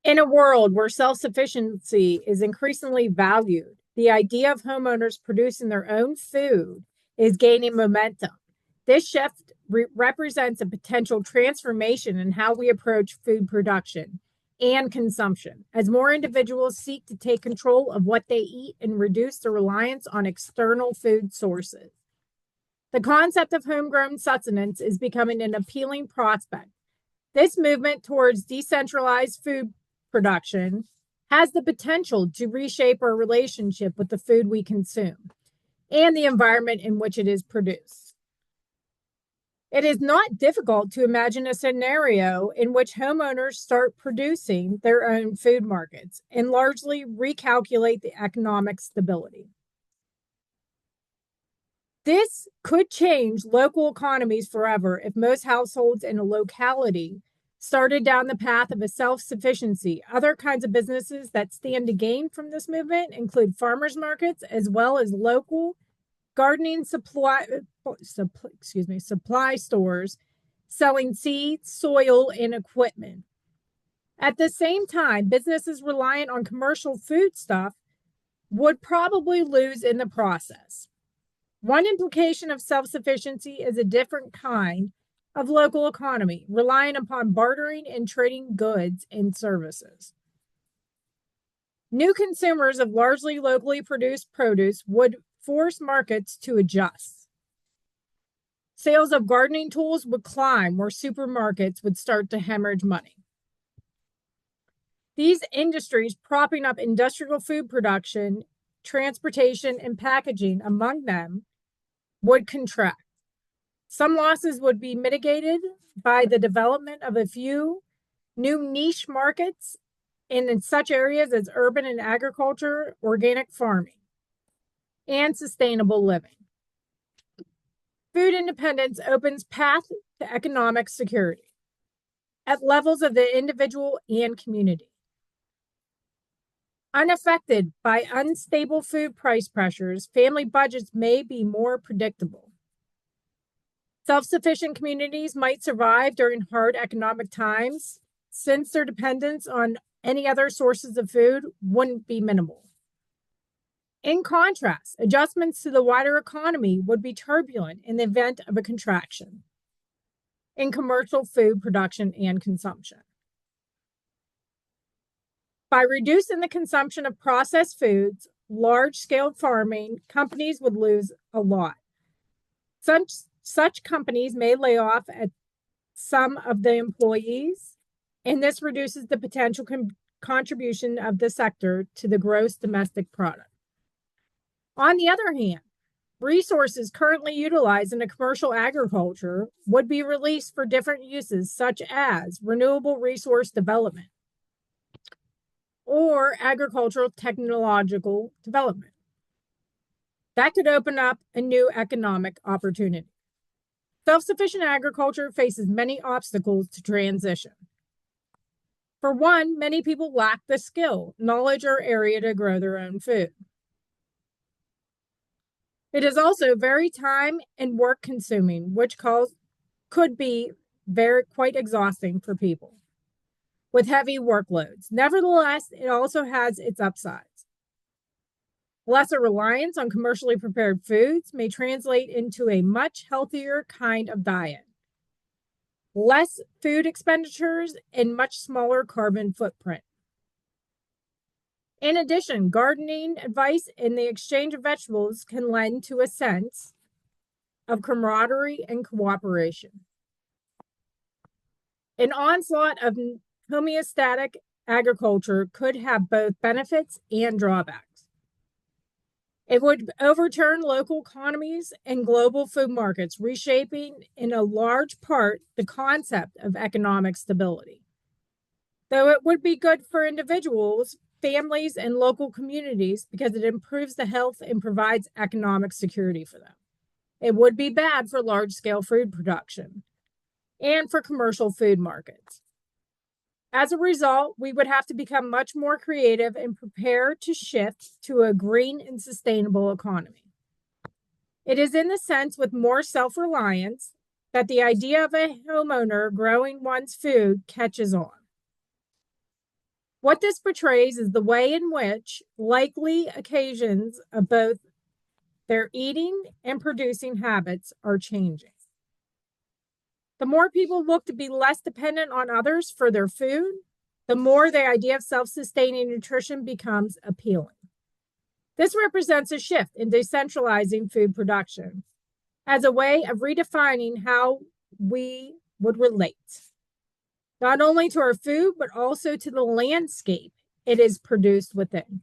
In a world where self-sufficiency is increasingly valued, the idea of homeowners producing their own food is gaining momentum. This shift represents a potential transformation in how we approach food production and consumption, as more individuals seek to take control of what they eat and reduce the reliance on external food sources. The concept of homegrown sustenance is becoming an appealing prospect. This movement towards decentralized food production has the potential to reshape our relationship with the food we consume and the environment in which it is produced. It is not difficult to imagine a scenario in which homeowners start producing their own food markets and largely recalculate the economic stability. This could change local economies forever if most households in a locality started down the path of a self-sufficiency. Other kinds of businesses that stand to gain from this movement include farmers markets as well as local gardening supply stores selling seeds, soil, and equipment. At the same time, businesses reliant on commercial foodstuff would probably lose in the process. One implication of self-sufficiency is a different kind of local economy, relying upon bartering and trading goods and services. New consumers of largely locally produced produce would force markets to adjust. Sales of gardening tools would climb where supermarkets would start to hemorrhage money. These industries propping up industrial food production, transportation, and packaging, among them, would contract. Some losses would be mitigated by the development of a few new niche markets in such areas as urban and agriculture, organic farming, and sustainable living. Food independence opens path to economic security at levels of the individual and community. Unaffected by unstable food price pressures, family budgets may be more predictable. Self-sufficient communities might survive during hard economic times since their dependence on any other sources of food wouldn't be minimal. In contrast, adjustments to the wider economy would be turbulent in the event of a contraction in commercial food production and consumption. By reducing the consumption of processed foods, large-scale farming companies would lose a lot. Such companies may lay off at some of the employees, and this reduces the potential contribution of the sector to the gross domestic product. On the other hand, resources currently utilized in a commercial agriculture would be released for different uses, such as renewable resource development or agricultural technological development. That could open up a new economic opportunity. Self-sufficient agriculture faces many obstacles to transition. For one, many people lack the skill, knowledge, or area to grow their own food. It is also very time and work consuming, which could be quite exhausting for people with heavy workloads. Nevertheless, it also has its upsides. Lesser reliance on commercially prepared foods may translate into a much healthier kind of diet, less food expenditures, and much smaller carbon footprint. In addition, gardening advice and the exchange of vegetables can lend to a sense of camaraderie and cooperation. An onslaught of homeostatic agriculture could have both benefits and drawbacks. It would overturn local economies and global food markets, reshaping in a large part the concept of economic stability. Though it would be good for individuals, families, and local communities because it improves the health and provides economic security for them. It would be bad for large-scale food production and for commercial food markets. As a result, we would have to become much more creative and prepare to shift to a green and sustainable economy. It is in the sense with more self-reliance that the idea of a homeowner growing one's food catches on. What this portrays is the way in which likely occasions of both their eating and producing habits are changing. The more people look to be less dependent on others for their food, the more the idea of self-sustaining nutrition becomes appealing. This represents a shift in decentralizing food production as a way of redefining how we would relate, not only to our food, but also to the landscape it is produced within.